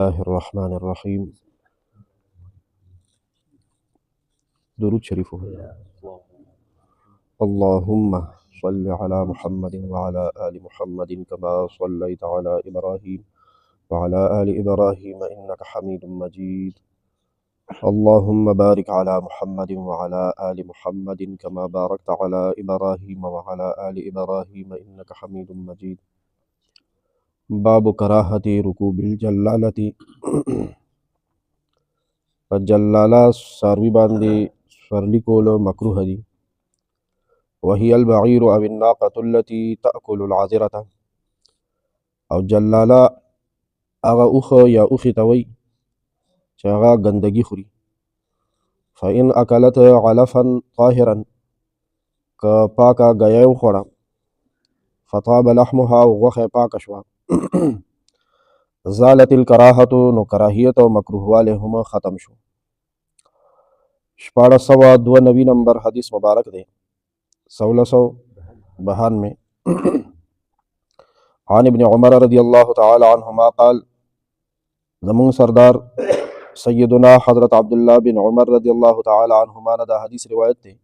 الله الرحمن الرحيم. درود شريف. اللهم صل على محمد وعلى آل محمد كما صليت على إبراهيم وعلى آل إبراهيم إنك حميد مجيد. اللهم بارك على محمد وعلى آل محمد كما باركت على إبراهيم وعلى آل إبراهيم إنك حميد مجيد. باب کراهت رکوب الجلالتی. جلاله ساروی باندې سورلی کول مکروه دي. وهي البعير او الناقة التي تأكل العذرة. او جلاله هغه اوخه یا اوخې ته وایي چې هغه ګندګي خوري. فإن أكلت علفا طاهرا، که پاکه ګیه وخوړه، فطاب لحمها او غوښه پاکه شوه، زالت الکراهت، نو کراهیت او مکروهوالی هم ختم شو. 1492 نمبر حدیث مبارک دی. 1692 عن ابن عمر رضی اللہ تعالی عنہما قال، زمون سردار سیدنا حضرت عبداللہ بن عمر رضی اللہ تعالی عنہما نه دا حدیث روایت دی.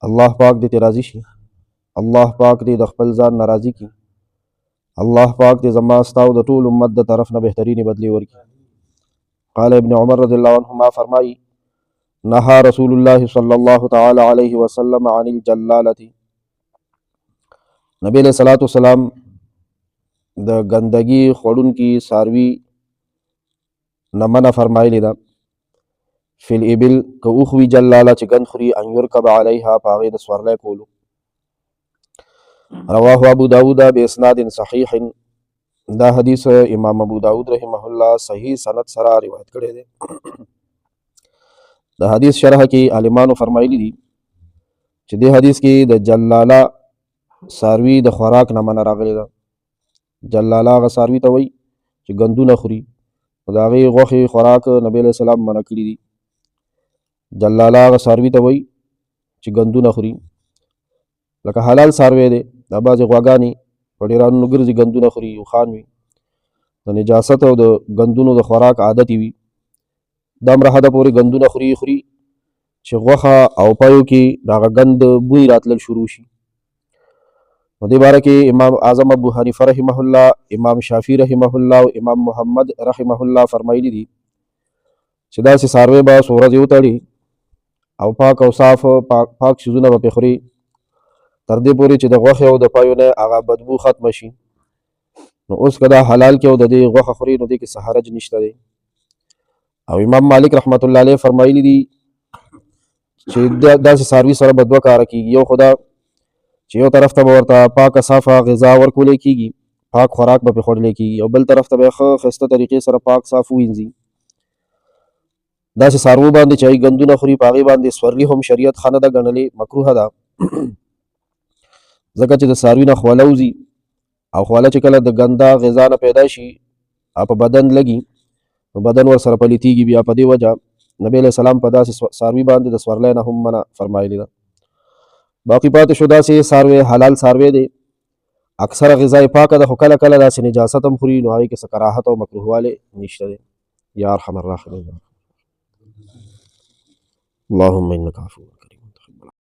الله پاک دې ته راضي شي، الله پاک دې د خپل ځان ناراضي کی، الله پاک دې زما ستا او د ټول امت د طرف نه بهترینې بدلی ورکړي. قال ابن عمر رضی اللہ عنہما فرمائی، نهى رسول الله صلی اللہ تعالی علیہ وسلم عن الجلالة. نبی علیہ الصلوۃ والسلام د ګندګي خوړونکي ساروي نه منع فرمایلی ده. فی الابل، که اوښ وي جلاله چې ګند خوري، ان یرکب علیها، په هغې د سورلی کولو. رواه ابو داود باسناد صحیح. دا حدیث امام ابو داود رحمه الله صحیح سند سره روایت کړی دی. د حدیث شرح کې عالمانو فرمایلی دي چې دې حدیث کې د جلاله ساروي د خوراک نه منع راغلی ده. جلاله هغه ساروي ته وایي چې ګندونه خوري، نو د هغې غوښې خوراک نبی علیه السلام منع کړي دي. جلاله هغه ساروي ته وایي چې ګندونه خوري، لکه حلال ساروی دی، دا بعضې غواګانې په ډېرانو ګرځي ګندونه خوري، اوښان وي، د نجاست او د ګندونو د خوراک عادت وي، دومره حده پورې ګندونه خوري چې غوښه او پایو کې د هغه ګند بوی راتلل شروع شي. نو دې باره کې امام اعظم ابو حنیفه رحمه الله، امام شافعي رحمه الله او امام محمد رحمه الله فرمایلی دي چې داسې څاروی به څو ورځې وتړي او پاک او صاف پاک شیزونه به پرې خوري، تر دې پورې چې د غوښې او د پایو نه هغه بدبو ختمه شي. نو اوس که دا حلال کې او د دې غوښه خوري، نو دې کې څه حرج نشته دی. او امام مالک رحمت الله علیه فرمایلی دي چې داسې څاروي سره به دوه کاره کېږي. یو خو دا چې یو طرف ته به ورته پاکه صافه غذا ورکولی کېږي، پاک خوراک به پرې خوړلی کېږي، او بل طرف ته به یې ښه ښایسته طریقې سره پاک صاف ووینځي. داسې څاروو باندې چې هغوی ګندونه خوري، په هغې باندې سورلي هم شریعت ښه نه ده ګڼلې، مکروهه ده. ځکه چې د څاروي نه خوله وځي، او خوله چې کله د ګنده غذا نه پیدا شي او په بدن لګي، نو بدن ورسره پلیتېږي. بیا په دې وجه نبی علیه السلام په داسې څاروي باندې د سورلی نه هم منع فرمایلی ده. باقي پاتې شو داسې څاروی حلال څاروی دی، اکثره غذا یې پاکه ده، خو کله کله داسې نجاست هم خوري، نو هغې کې څه کراهت او مکروهوالی نشته دی. یا ارحم الراحمین. اللهم انک عفو.